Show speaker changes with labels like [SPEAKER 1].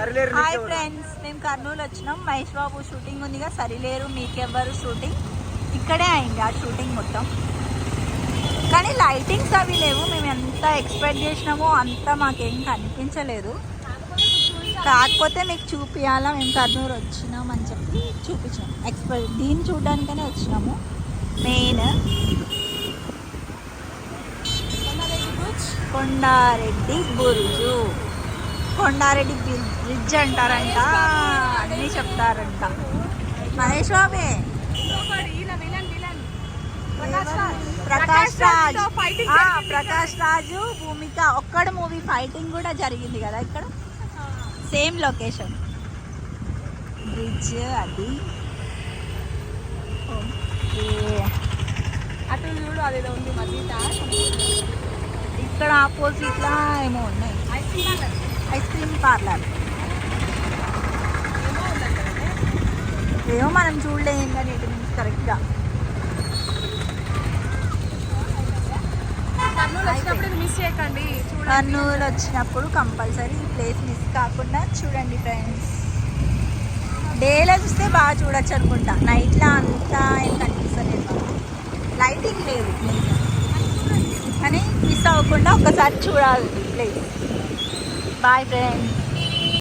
[SPEAKER 1] Hi friends, మేము కర్నూలు వచ్చినాం. Mahesh Babu shooting ఉందిగా, సరిలేరు మీకెవ్వరు షూటింగ్ ఇక్కడే అయింది. ఆ షూటింగ్ మొత్తం కానీ లైటింగ్స్ అవి లేవు. మేము ఎంత ఎక్స్పెక్ట్ చేసినామో అంత మాకేం కనిపించలేదు. కాకపోతే మీకు చూపించాలా, మేము కర్నూలు వచ్చినాం అని చెప్పి చూపించాము. దీన్ని చూడడానికనే వచ్చినాము. మెయిన్ కొండారెడ్డి బురుజు, కొండారెడ్డి బ్రిడ్జ్ అంటారంట, అన్నీ చెప్తారంట. మహేష్ బాబే, ప్రకాష్ రాజ్, ప్రకాష్ రాజు, భూమిక ఒక్కడ మూవీ ఫైటింగ్ కూడా జరిగింది కదా ఇక్కడ. సేమ్ లొకేషన్ బ్రిడ్జ్ అది.
[SPEAKER 2] అటు చూడు, అదేదో ఉంది మధ్య.
[SPEAKER 1] ఇక్కడ ఆపోజిట్లో ఏమో ఉన్నాయి, ఐస్ క్రీమ్ పార్లర్ ఏమో మనం చూడలేం కానీ ఇటు నుంచి కరెక్ట్గా.
[SPEAKER 2] మిస్ చేయకండి.
[SPEAKER 1] కర్నూలు వచ్చినప్పుడు కంపల్సరీ ఈ ప్లేస్ మిస్ కాకుండా చూడండి ఫ్రెండ్స్. డేలో చూస్తే బాగా చూడొచ్చు అనుకుంటా, నైట్లో అంతా ఏం కనిపిస్తలేదు, లైటింగ్ లేదు కానీ మిస్ అవ్వకుండా ఒక్కసారి చూడాలి ప్లేస్. Bye friends.